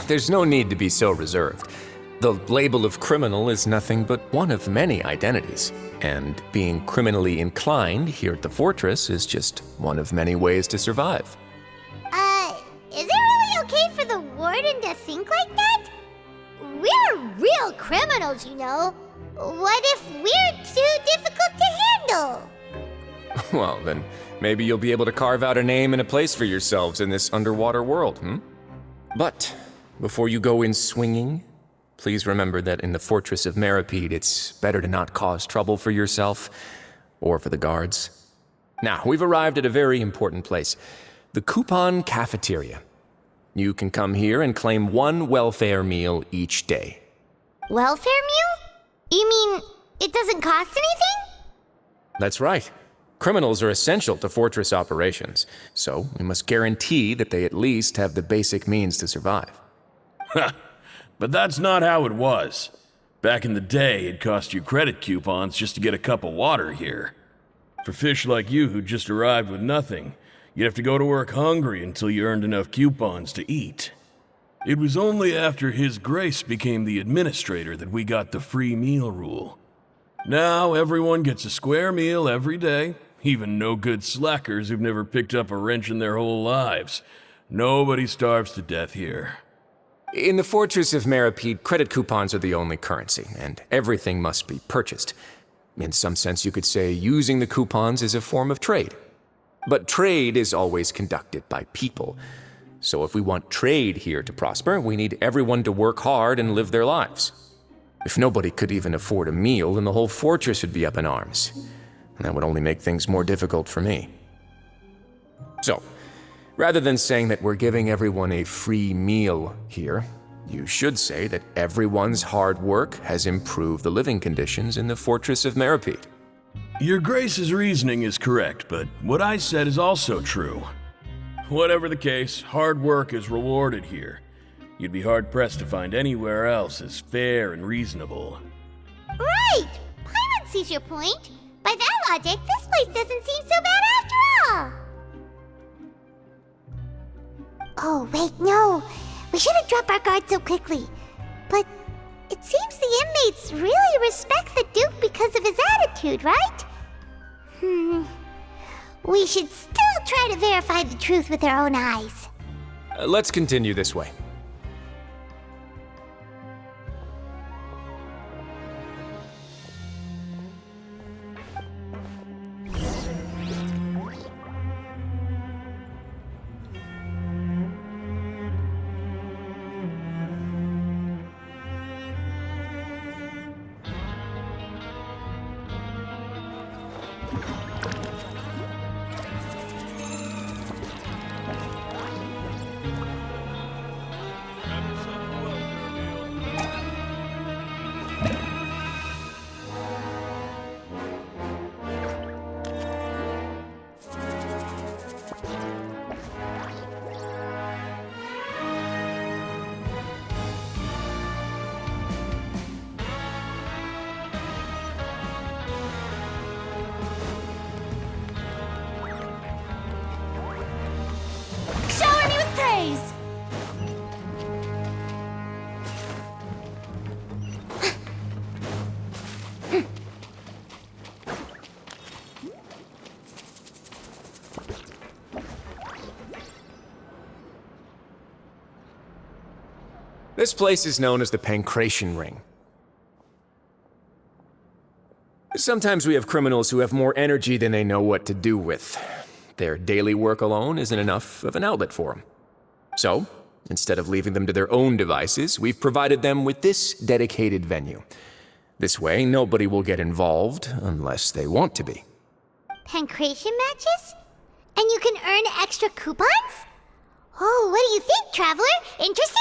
There's no need to be so reserved. The label of criminal is nothing but one of many identities, and being criminally inclined here at the fortress is just one of many ways to survive. Is it really okay for the warden to think like that? We're real criminals, you know. What if we're too difficult to handle? Well, then maybe you'll be able to carve out a name and a place for yourselves in this underwater world, But before you go in swinging, please remember that in the Fortress of Meripede, it's better to not cause trouble for yourself or for the guards. Now, we've arrived at a very important place, the Coupon Cafeteria. You can come here and claim one welfare meal each day. Welfare meal? You mean it doesn't cost anything? That's right. Criminals are essential to fortress operations, so we must guarantee that they at least have the basic means to survive. But that's not how it was. Back in the day, it cost you credit coupons just to get a cup of water here. For fish like you who just arrived with nothing, you'd have to go to work hungry until you earned enough coupons to eat. It was only after His Grace became the administrator that we got the free meal rule. Now everyone gets a square meal every day, even no-good slackers who've never picked up a wrench in their whole lives. Nobody starves to death here. In the Fortress of Meripede, credit coupons are the only currency, and everything must be purchased. In some sense, you could say using the coupons is a form of trade. But trade is always conducted by people. So if we want trade here to prosper, we need everyone to work hard and live their lives. If nobody could even afford a meal, then the whole fortress would be up in arms. And that would only make things more difficult for me. So, rather than saying that we're giving everyone a free meal here, you should say that everyone's hard work has improved the living conditions in the Fortress of Meripede. Your Grace's reasoning is correct, but what I said is also true. Whatever the case, hard work is rewarded here. You'd be hard-pressed to find anywhere else as fair and reasonable. Right! Paimon sees your point. By that logic, this place doesn't seem so bad after all. Oh, wait, no. We shouldn't drop our guard so quickly. But it seems the inmates really respect the Duke because of his attitude, right? We should still try to verify the truth with our own eyes. Let's continue this way. Shower me with praise! This place is known as the Pancration Ring. Sometimes we have criminals who have more energy than they know what to do with. Their daily work alone isn't enough of an outlet for them. So, instead of leaving them to their own devices, we've provided them with this dedicated venue. This way, nobody will get involved unless they want to be. Pancration matches? And you can earn extra coupons? Oh, what do you think, traveler? Interested?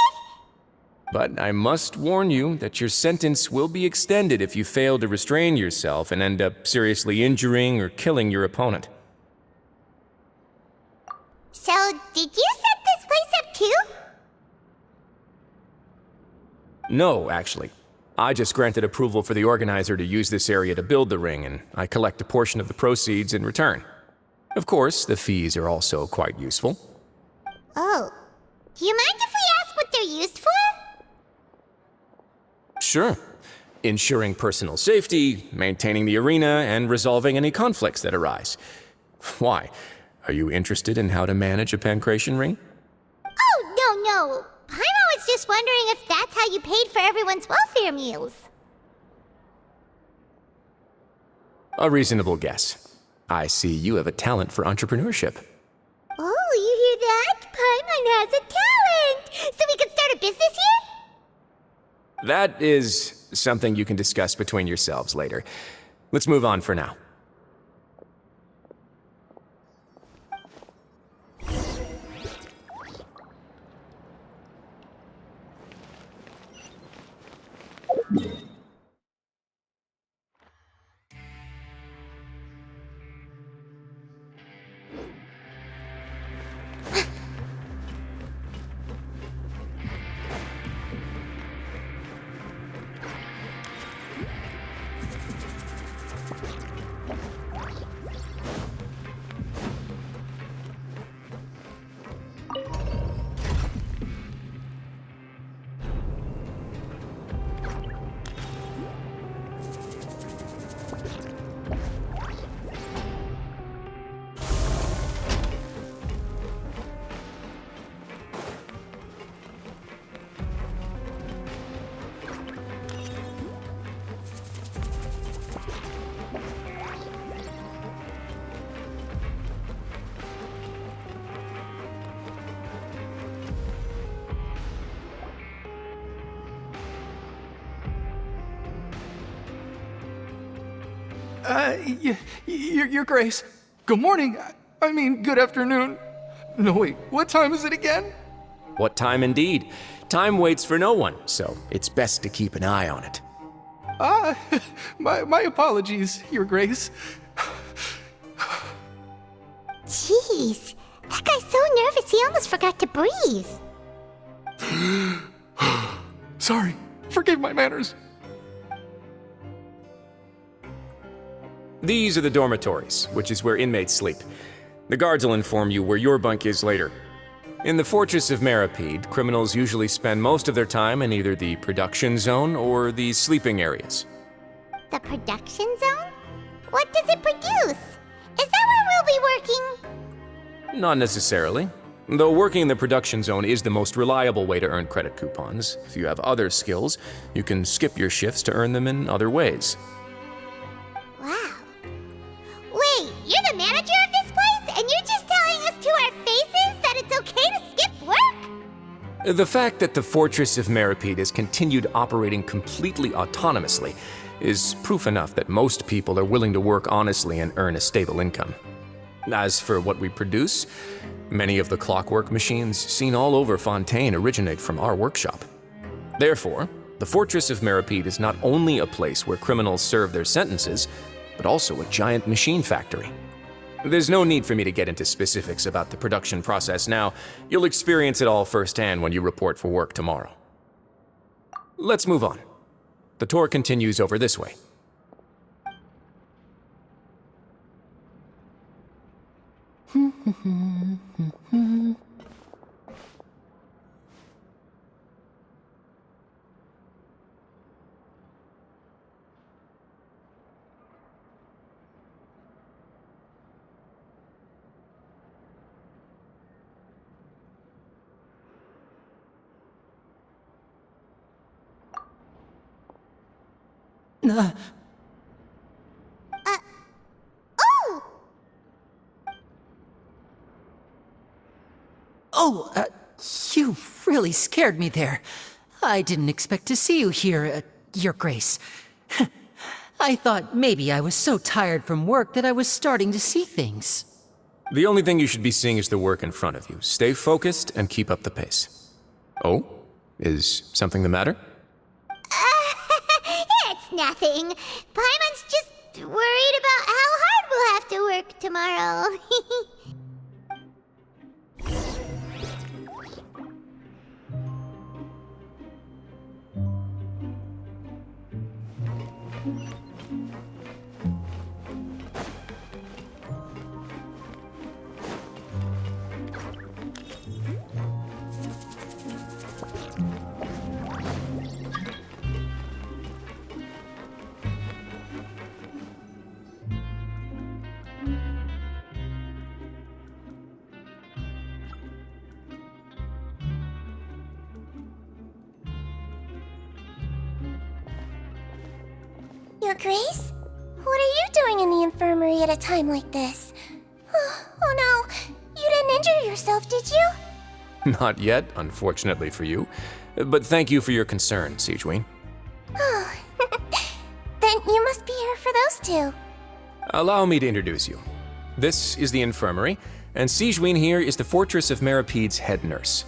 But I must warn you that your sentence will be extended if you fail to restrain yourself and end up seriously injuring or killing your opponent. So, did you set this place up too? No, actually. I just granted approval for the organizer to use this area to build the ring, and I collect a portion of the proceeds in return. Of course, the fees are also quite useful. Oh. Do you mind if we ask what they're used for? Sure. Ensuring personal safety, maintaining the arena, and resolving any conflicts that arise. Why? Are you interested in how to manage a pancration ring? Oh, no. Paimon was just wondering if that's how you paid for everyone's welfare meals. A reasonable guess. I see you have a talent for entrepreneurship. Oh, you hear that? Paimon has a talent! So we could start a business here? That is something you can discuss between yourselves later. Let's move on for now. Your Grace. Good morning. I mean, good afternoon. No, wait, what time is it again? What time indeed? Time waits for no one, so it's best to keep an eye on it. My apologies, Your Grace. Jeez, that guy's so nervous he almost forgot to breathe. Sorry, forgive my manners. These are the dormitories, which is where inmates sleep. The guards will inform you where your bunk is later. In the Fortress of Meripede, criminals usually spend most of their time in either the production zone or the sleeping areas. The production zone? What does it produce? Is that where we'll be working? Not necessarily. Though working in the production zone is the most reliable way to earn credit coupons, if you have other skills, you can skip your shifts to earn them in other ways. Wow. Wait, you're the manager of this place, and you're just telling us to our faces that it's okay to skip work? The fact that the Fortress of Meripede has continued operating completely autonomously is proof enough that most people are willing to work honestly and earn a stable income. As for what we produce, many of the clockwork machines seen all over Fontaine originate from our workshop. Therefore, the Fortress of Meripede is not only a place where criminals serve their sentences, but also a giant machine factory. There's no need for me to get into specifics about the production process now. You'll experience it all firsthand when you report for work tomorrow. Let's move on. The tour continues over this way. Oh! You really scared me there. I didn't expect to see you here, Your Grace. I thought maybe I was so tired from work that I was starting to see things. The only thing you should be seeing is the work in front of you. Stay focused and keep up the pace. Oh? Is something the matter? It's nothing. Paimon's just worried about how hard we'll have to work tomorrow. Your Grace? What are you doing in the infirmary at a time like this? Oh no, you didn't injure yourself, did you? Not yet, unfortunately for you. But thank you for your concern, Sigewin. Oh, then you must be here for those two. Allow me to introduce you. This is the infirmary, and Sigewin here is the Fortress of Merapede's head nurse.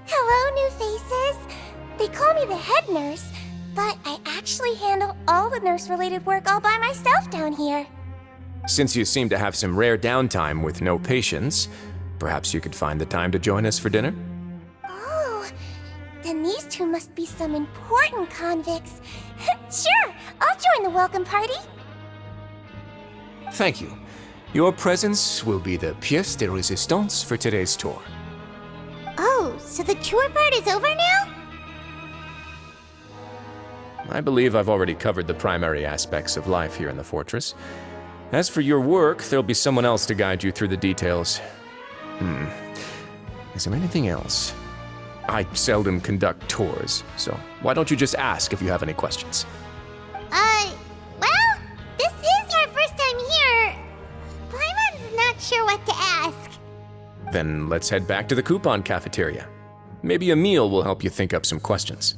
Hello, new faces. They call me the head nurse, but I actually handle all the nurse-related work all by myself down here. Since you seem to have some rare downtime with no patients, perhaps you could find the time to join us for dinner? Oh, then these two must be some important convicts. Sure, I'll join the welcome party. Thank you. Your presence will be the pièce de résistance for today's tour. Oh, so the tour part is over now? I believe I've already covered the primary aspects of life here in the fortress. As for your work, there'll be someone else to guide you through the details. Is there anything else? I seldom conduct tours, so why don't you just ask if you have any questions? Well, this is our first time here. Paimon's not sure what to ask. Then let's head back to the coupon cafeteria. Maybe a meal will help you think up some questions.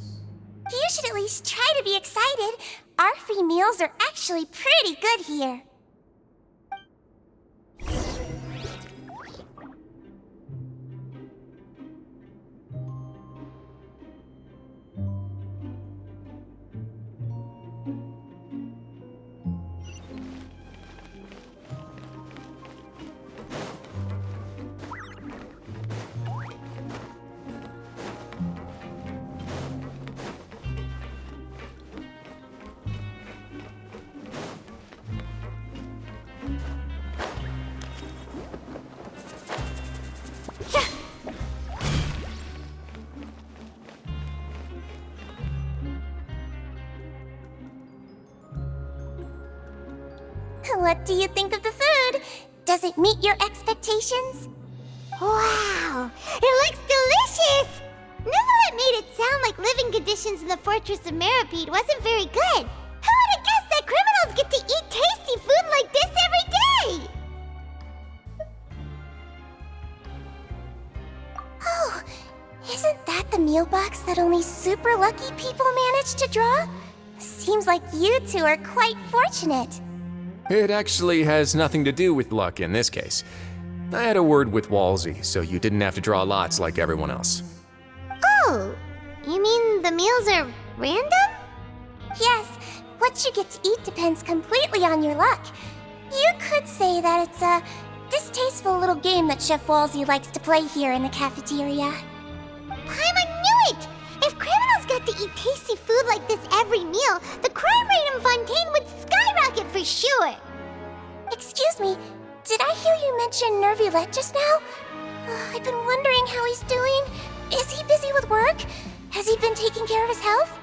You should at least try to be excited. Our free meals are actually pretty good here. What do you think of the food? Does it meet your expectations? Wow, it looks delicious! Neverlet made it sound like living conditions in the Fortress of Merapede wasn't very good. Who would have guessed that criminals get to eat tasty food like this every day? Oh, isn't that the meal box that only super lucky people manage to draw? Seems like you two are quite fortunate. It actually has nothing to do with luck in this case. I had a word with Walsey, so you didn't have to draw lots like everyone else. Oh, you mean the meals are random? Yes, what you get to eat depends completely on your luck. You could say that it's a distasteful little game that Chef Walsey likes to play here in the cafeteria. Paimon knew it! If criminals got to eat tasty food like this every meal, the crime rate in Fontaine would skyrocket for sure! Excuse me, did I hear you mention Nervylette just now? I've been wondering how he's doing. Is he busy with work? Has he been taking care of his health?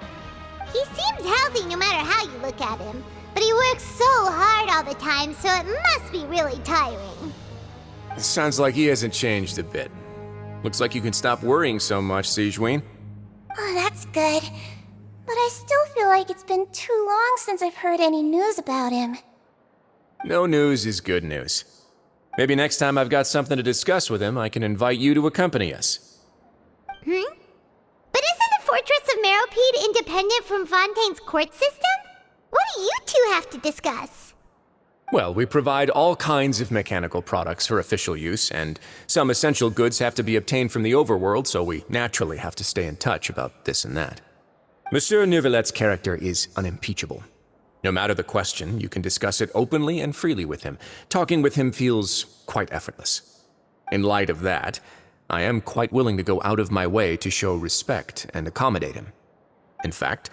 He seems healthy no matter how you look at him, but he works so hard all the time, so it must be really tiring. Sounds like he hasn't changed a bit. Looks like you can stop worrying so much, Sigewin. Oh, that's good. But I still feel like it's been too long since I've heard any news about him. No news is good news. Maybe next time I've got something to discuss with him, I can invite you to accompany us. But isn't the Fortress of Meropede independent from Fontaine's court system? What do you two have to discuss? Well, we provide all kinds of mechanical products for official use, and some essential goods have to be obtained from the overworld, so we naturally have to stay in touch about this and that. Monsieur Nervylette's character is unimpeachable. No matter the question, you can discuss it openly and freely with him. Talking with him feels quite effortless. In light of that, I am quite willing to go out of my way to show respect and accommodate him. In fact,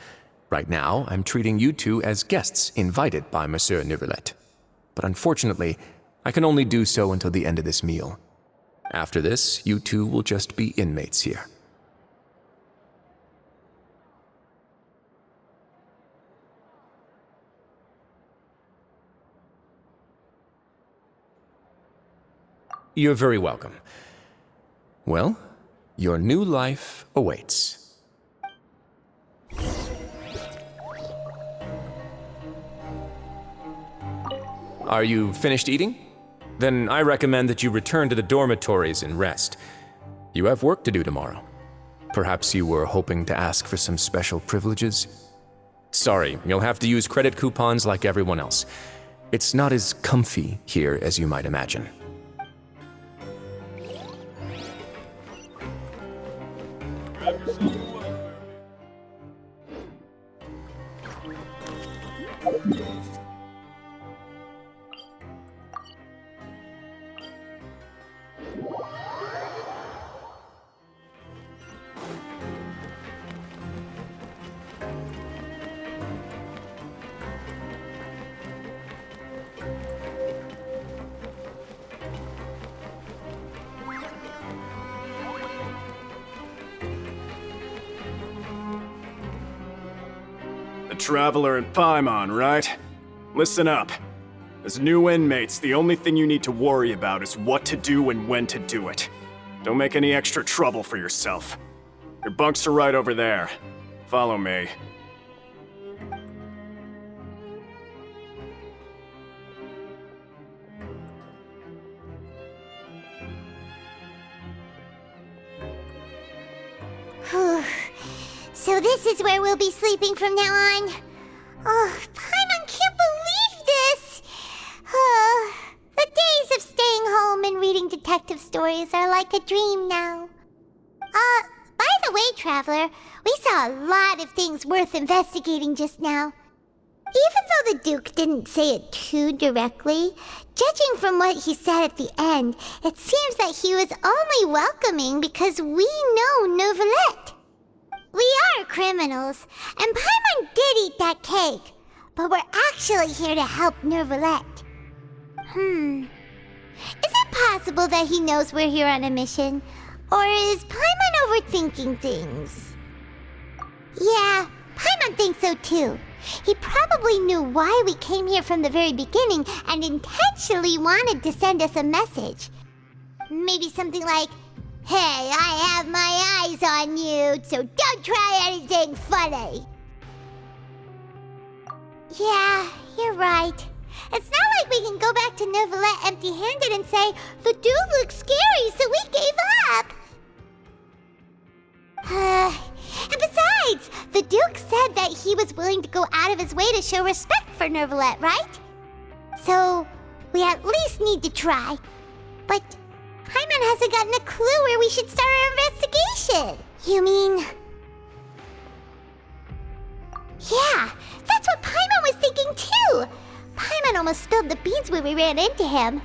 right now, I'm treating you two as guests invited by Monsieur Nervylette. But unfortunately, I can only do so until the end of this meal. After this, you two will just be inmates here. You're very welcome. Well, your new life awaits. Are you finished eating? Then I recommend that you return to the dormitories and rest. You have work to do tomorrow. Perhaps you were hoping to ask for some special privileges? Sorry, you'll have to use credit coupons like everyone else. It's not as comfy here as you might imagine. The Traveler and Paimon, right? Listen up. As new inmates, the only thing you need to worry about is what to do and when to do it. Don't make any extra trouble for yourself. Your bunks are right over there. Follow me. So this is where we'll be sleeping from now on. Oh, Paimon can't believe this! The days of staying home and reading detective stories are like a dream now. By the way, Traveler, we saw a lot of things worth investigating just now. Even though the Duke didn't say it too directly, judging from what he said at the end, it seems that he was only welcoming because we know Neuvillette. We are criminals, and Paimon did eat that cake, but we're actually here to help Neuvillette. Is it possible that he knows we're here on a mission? Or is Paimon overthinking things? Yeah, Paimon thinks so too. He probably knew why we came here from the very beginning and intentionally wanted to send us a message. Maybe something like, "Hey, I have my eyes on you, so don't try anything funny." Yeah, you're right. It's not like we can go back to Neuvillette empty-handed and say, "The dude looks scary, so we gave up." And besides, the Duke said that he was willing to go out of his way to show respect for Neuvillette, right? So, we at least need to try. But Paimon hasn't gotten a clue where we should start our investigation. You mean... Yeah, that's what Paimon was thinking too. Paimon almost spilled the beans when we ran into him.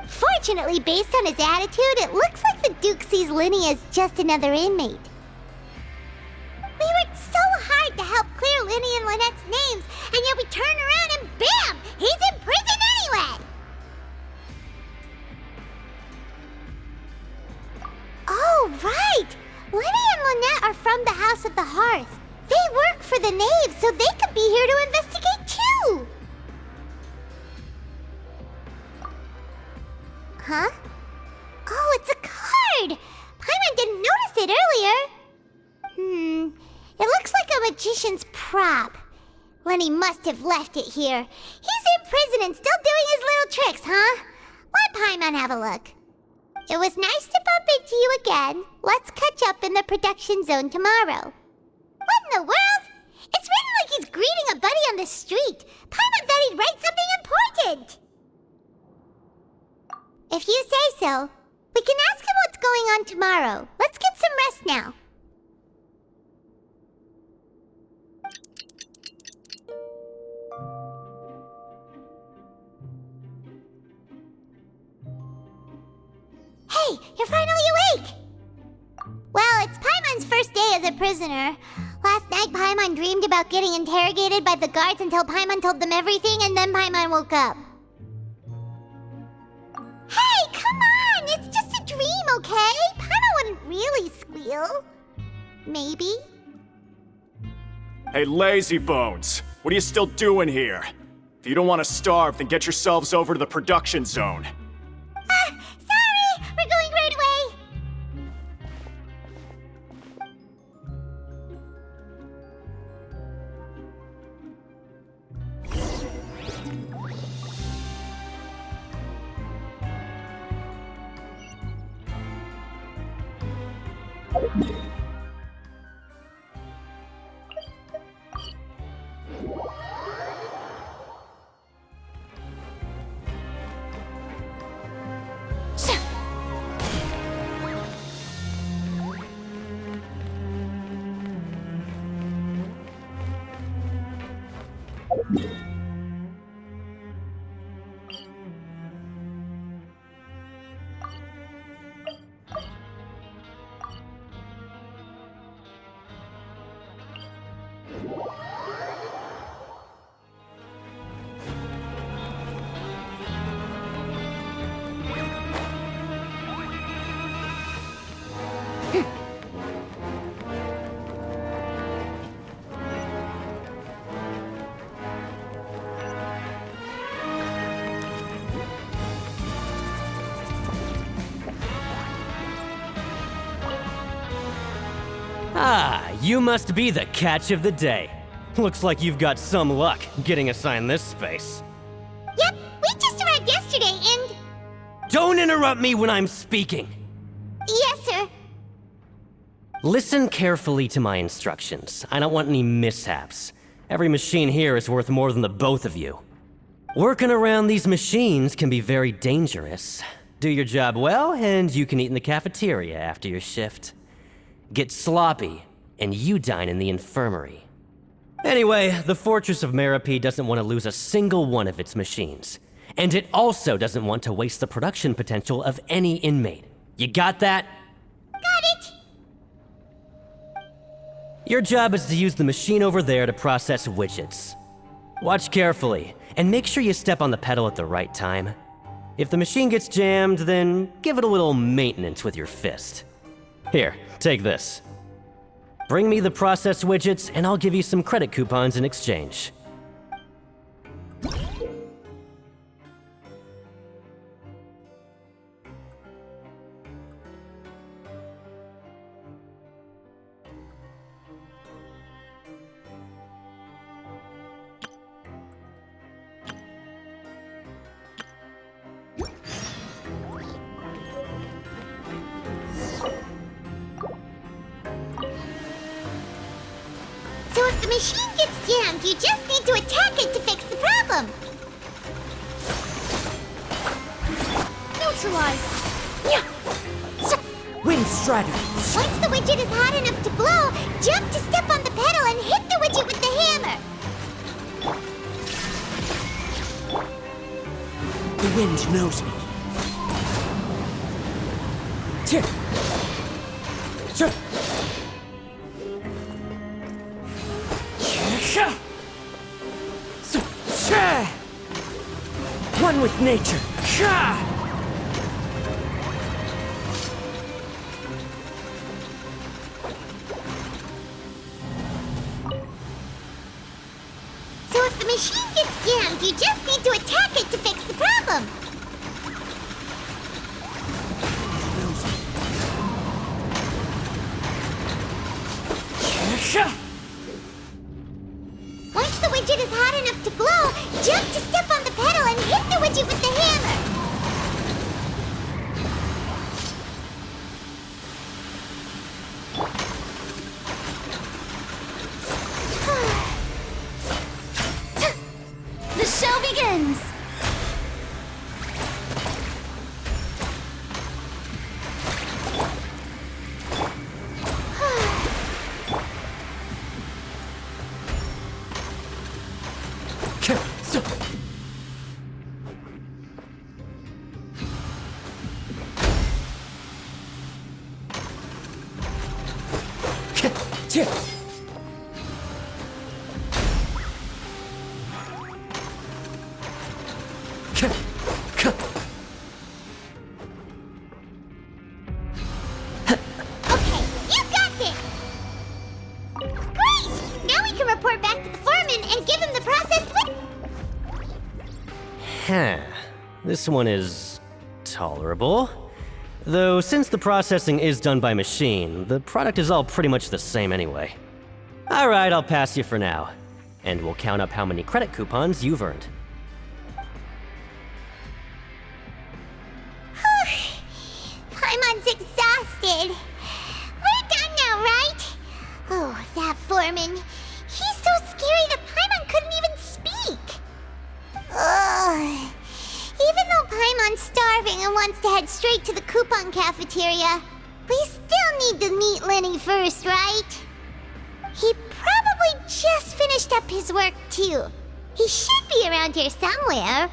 Fortunately, based on his attitude, it looks like the Duke sees Linny as just another inmate. We worked so hard to help clear Linny and Lynette's names, and yet we turn around and bam! He's in prison anyway! Oh, right! Linny and Lynette are from the House of the Hearth. They work for the Knave, so they could be here to investigate too! Huh? Oh, it's a card! Paimon didn't notice it earlier. It looks like a magician's prop. Lenny must have left it here. He's in prison and still doing his little tricks, huh? Let Paimon have a look. It was nice to bump into you again. Let's catch up in the production zone tomorrow. What in the world? It's written like he's greeting a buddy on the street. Paimon thought he'd write something important. If you say so, we can ask him what's going on tomorrow. Let's get some rest now. Hey, you're finally awake! Well, it's Paimon's first day as a prisoner. Last night, Paimon dreamed about getting interrogated by the guards until Paimon told them everything, and then Paimon woke up. Hey, come on! It's just a dream, okay? Paimon wouldn't really squeal. Maybe. Hey, lazy bones! What are you still doing here? If you don't want to starve, then get yourselves over to the production zone. Sorry! We're going right away! Ah, you must be the catch of the day. Looks like you've got some luck getting assigned this space. Yep, we just arrived yesterday and... Don't interrupt me when I'm speaking! Yes, sir. Listen carefully to my instructions. I don't want any mishaps. Every machine here is worth more than the both of you. Working around these machines can be very dangerous. Do your job well, and you can eat in the cafeteria after your shift. Get sloppy, and you dine in the infirmary. Anyway, the Fortress of Meropide doesn't want to lose a single one of its machines. And it also doesn't want to waste the production potential of any inmate. You got that? Got it. Your job is to use the machine over there to process widgets. Watch carefully, and make sure you step on the pedal at the right time. If the machine gets jammed, then give it a little maintenance with your fist. Here, take this. Bring me the process widgets, and I'll give you some credit coupons in exchange. So if the machine gets jammed, you just need to attack it to fix the problem. Neutralize. Yeah. Wind strategy. Once the widget is hot enough to blow, jump to step on the pedal and hit the widget with the hammer. The wind knows me. Tip. Sure. One with nature. So if the machine gets jammed, you just need to attack it to fix the problem. Once the widget is hot enough to blow, jump to step on the pedal and hit the widget with the hammer. The show begins! Okay, you got this! Great! Now we can report back to the foreman and give him the processed Huh. This one is tolerable. Though since the processing is done by machine, the product is all pretty much the same anyway. Alright, I'll pass you for now. And we'll count up how many credit coupons you've earned. Paimon's exhausted. We're done Gorman. He's so scary that Paimon couldn't even speak. Ugh. Even though Paimon's starving and wants to head straight to the coupon cafeteria, we still need to meet Lenny first, right? He probably just finished up his work, too. He should be around here somewhere.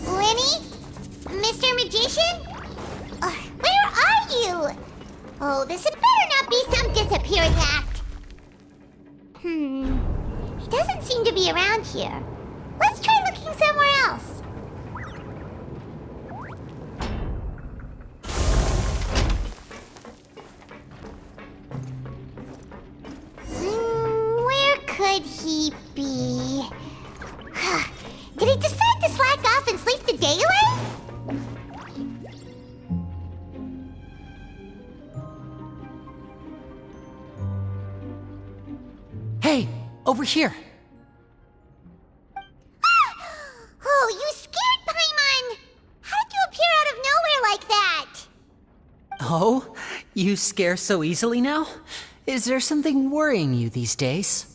Lenny? Mr. Magician? Where are you? Oh, this had better not be some disappearing act. He doesn't seem to be around here. Let's try looking somewhere else. Where could he be? Did he decide to slack off and sleep the day away? Hey, over here. Oh, you scared Paimon! How did you appear out of nowhere like that? Oh, you scare so easily now? Is there something worrying you these days?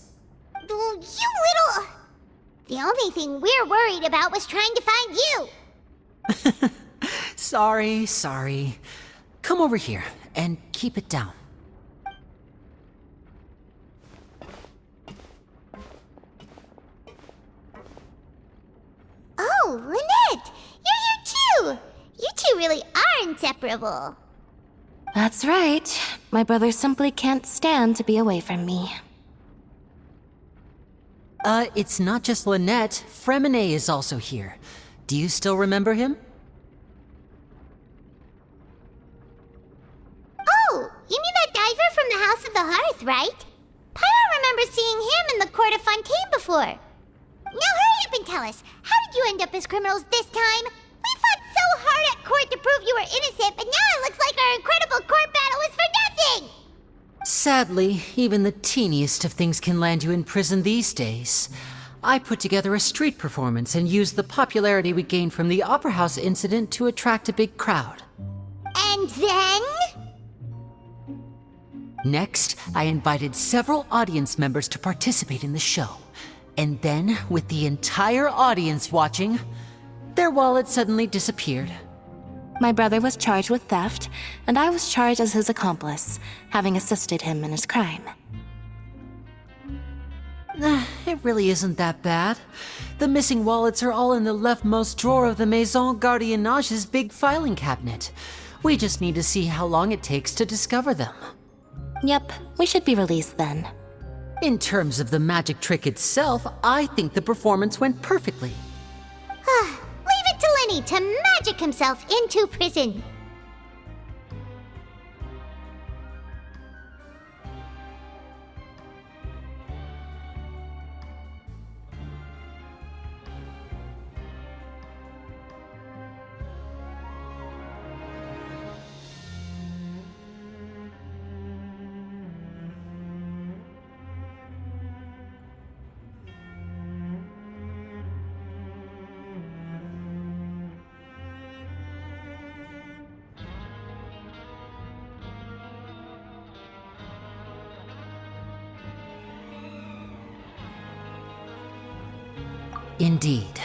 You little... The only thing we're worried about was trying to find you. Sorry. Come over here and keep it down. Oh, Lynette! You're here too! You two really are inseparable. That's right. My brother simply can't stand to be away from me. It's not just Lynette. Fremine is also here. Do you still remember him? Oh, you mean that diver from the House of the Hearth, right? Paimon remembers seeing him in the court of Fontaine before. Now hurry up and tell us, how did you end up as criminals this time? We fought so hard at court to prove you were innocent, but now it looks like our incredible court battle was for nothing! Sadly, even the teeniest of things can land you in prison these days. I put together a street performance and used the popularity we gained from the Opera House incident to attract a big crowd. And then? Next, I invited several audience members to participate in the show. And then, with the entire audience watching, their wallet suddenly disappeared. My brother was charged with theft, and I was charged as his accomplice, having assisted him in his crime. It really isn't that bad. The missing wallets are all in the leftmost drawer of the Maison Gardiennage's big filing cabinet. We just need to see how long it takes to discover them. Yep, we should be released then. In terms of the magic trick itself, I think the performance went perfectly. Leave it to Lenny to magic himself into prison. Indeed.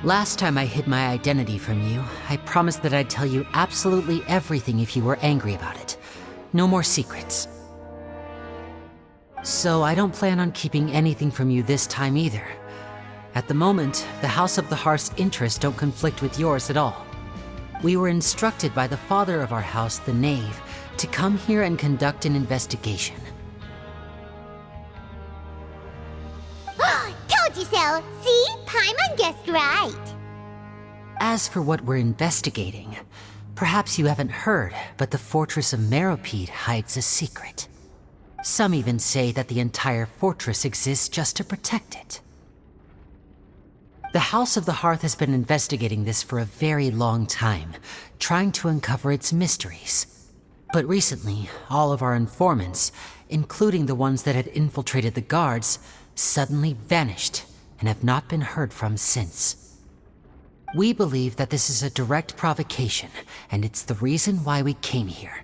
Last time I hid my identity from you, I promised that I'd tell you absolutely everything if you were angry about it. No more secrets. So I don't plan on keeping anything from you this time either. At the moment, the House of the Hearth's interests don't conflict with yours at all. We were instructed by the father of our house, the Knave, to come here and conduct an investigation. Told you so! See? Paimon guessed right. As for what we're investigating, perhaps you haven't heard, but the fortress of Meropide hides a secret. Some even say that the entire fortress exists just to protect it. The House of the Hearth has been investigating this for a very long time, trying to uncover its mysteries. But recently, all of our informants, including the ones that had infiltrated the guards, suddenly vanished and have not been heard from since. We believe that this is a direct provocation, and it's the reason why we came here.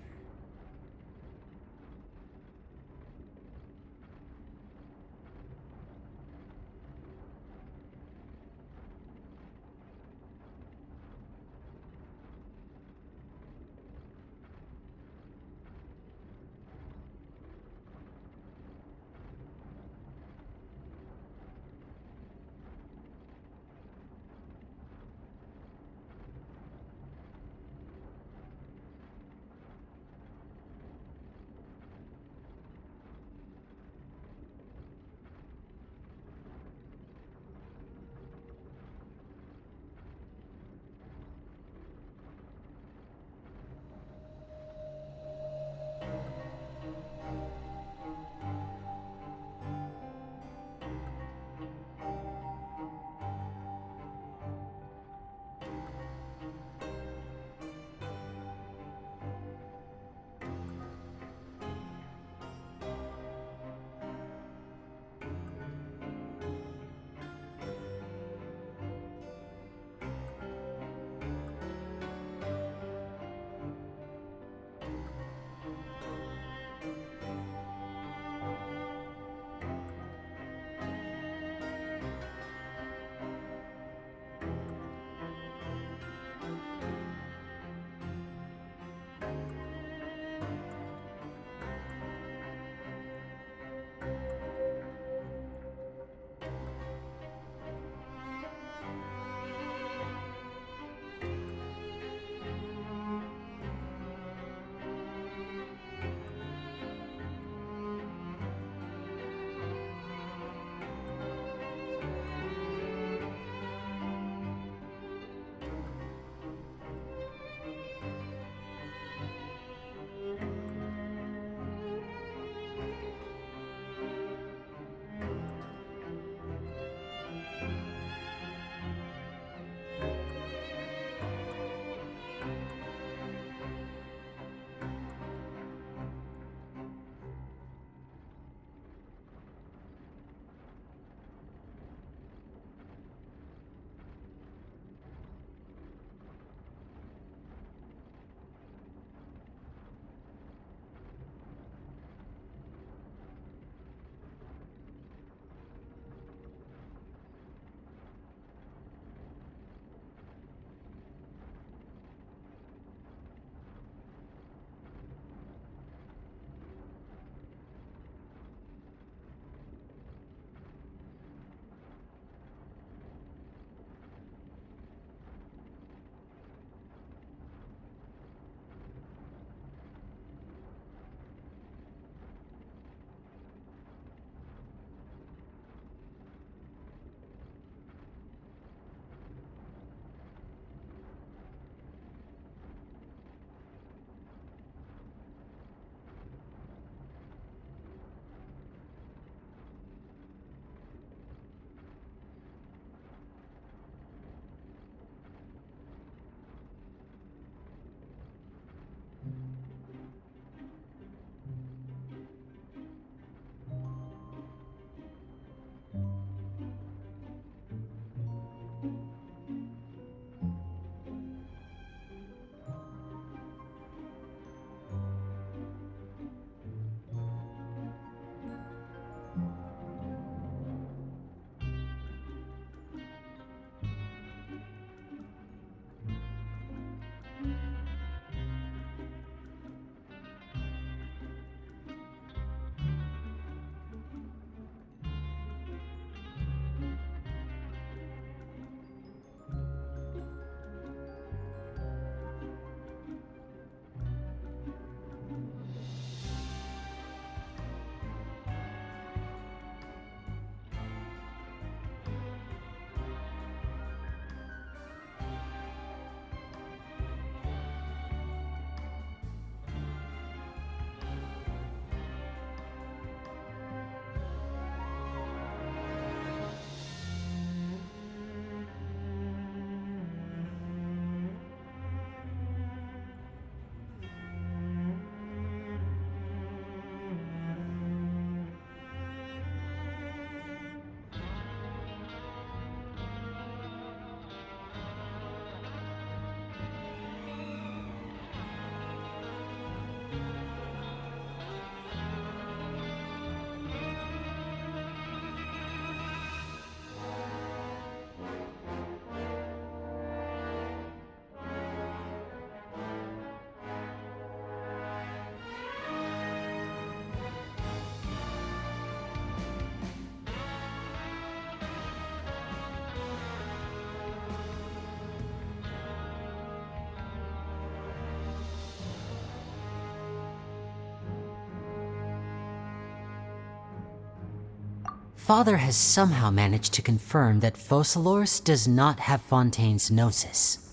Father has somehow managed to confirm that Focalors does not have Fontaine's gnosis.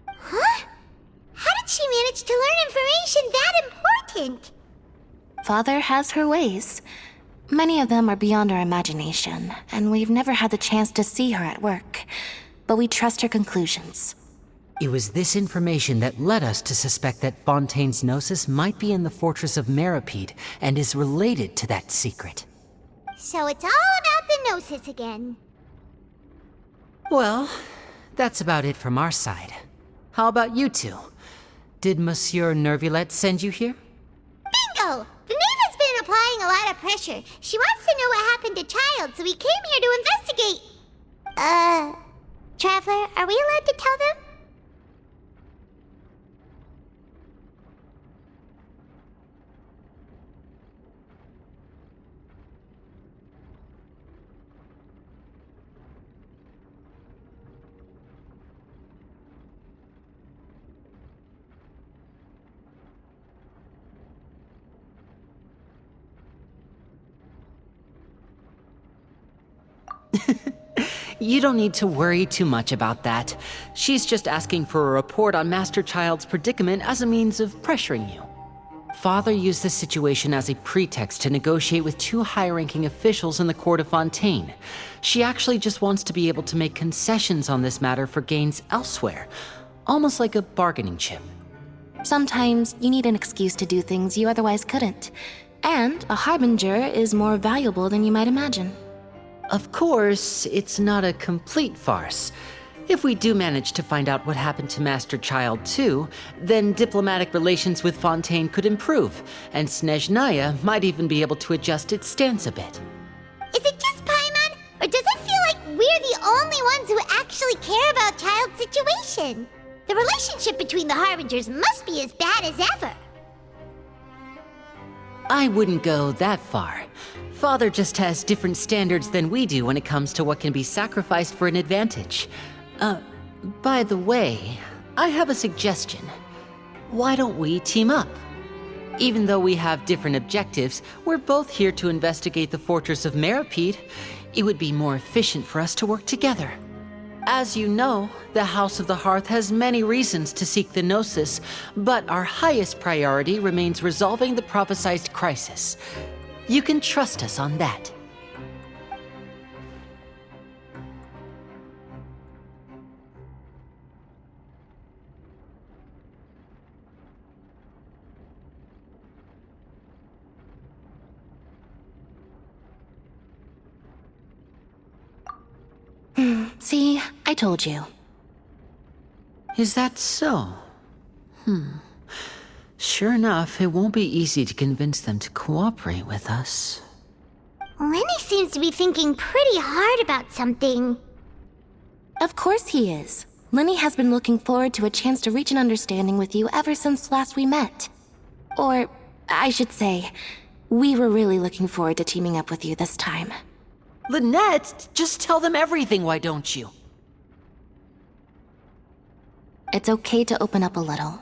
Huh? How did she manage to learn information that important? Father has her ways. Many of them are beyond our imagination, and we've never had the chance to see her at work. But we trust her conclusions. It was this information that led us to suspect that Fontaine's gnosis might be in the fortress of Meropide and is related to that secret. So it's all about the Gnosis again. Well, that's about it from our side. How about you two? Did Monsieur Nervulette send you here? Bingo! The Knave has been applying a lot of pressure. She wants to know what happened to Child, so we came here to investigate. Traveler, are we allowed to tell them? You don't need to worry too much about that. She's just asking for a report on Master Child's predicament as a means of pressuring you. Father used this situation as a pretext to negotiate with two high-ranking officials in the court of Fontaine. She actually just wants to be able to make concessions on this matter for gains elsewhere, almost like a bargaining chip. Sometimes you need an excuse to do things you otherwise couldn't. And a harbinger is more valuable than you might imagine. Of course, it's not a complete farce. If we do manage to find out what happened to Master Child too, then diplomatic relations with Fontaine could improve, and Snezhnaya might even be able to adjust its stance a bit. Is it just Paimon, or does it feel like we're the only ones who actually care about Child's situation? The relationship between the Harbingers must be as bad as ever. I wouldn't go that far. Father just has different standards than we do when it comes to what can be sacrificed for an advantage. By the way, I have a suggestion. Why don't we team up? Even though we have different objectives, we're both here to investigate the fortress of Meropide. It would be more efficient for us to work together. As you know, the House of the Hearth has many reasons to seek the Gnosis, but our highest priority remains resolving the prophesized crisis. You can trust us on that. See, I told you. Is that so? Sure enough, it won't be easy to convince them to cooperate with us. Lenny seems to be thinking pretty hard about something. Of course he is. Lenny has been looking forward to a chance to reach an understanding with you ever since last we met. Or, I should say, we were really looking forward to teaming up with you this time. Lynette, just tell them everything, why don't you? It's okay to open up a little.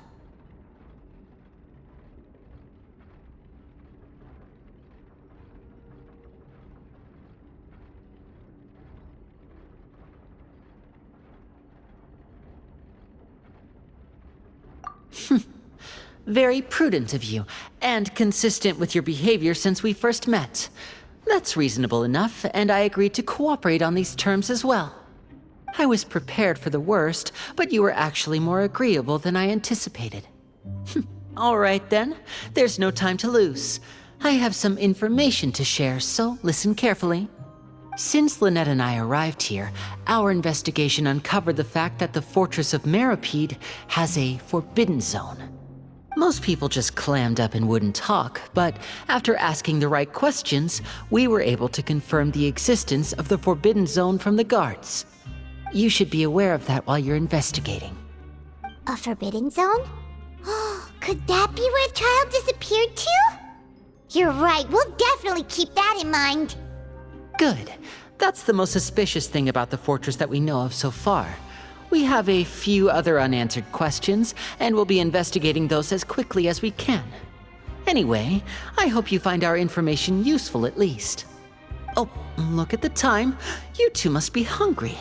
Very prudent of you, and consistent with your behavior since we first met. That's reasonable enough, and I agreed to cooperate on these terms as well. I was prepared for the worst, but you were actually more agreeable than I anticipated. All right then, there's no time to lose. I have some information to share, so listen carefully. Since Lynette and I arrived here, our investigation uncovered the fact that the Fortress of Meropide has a forbidden zone. Most people just clammed up and wouldn't talk, but after asking the right questions, we were able to confirm the existence of the forbidden zone from the guards. You should be aware of that while you're investigating. A forbidden zone? Could that be where Child disappeared to? You're right, we'll definitely keep that in mind. Good. That's the most suspicious thing about the fortress that we know of so far. We have a few other unanswered questions, and we'll be investigating those as quickly as we can. Anyway, I hope you find our information useful at least. Oh, Look at the time. You two must be hungry.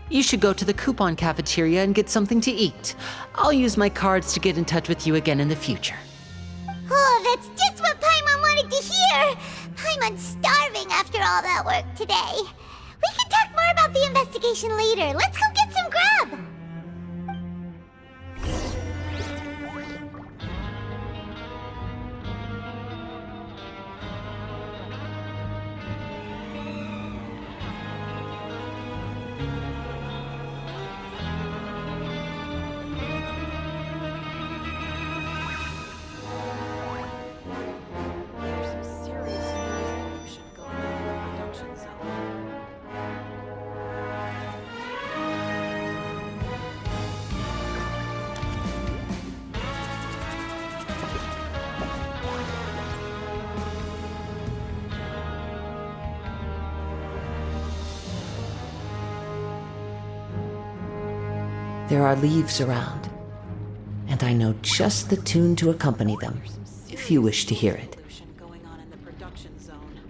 You should go to the coupon cafeteria and get something to eat. I'll use my cards to get in touch with you again in the future. Oh, that's just what Paimon wanted to hear! Paimon's starving after all that work today. We can talk more about the investigation later. Let's go get some grub! There are leaves around, and I know just the tune to accompany them, if you wish to hear it. Going on in the production zone.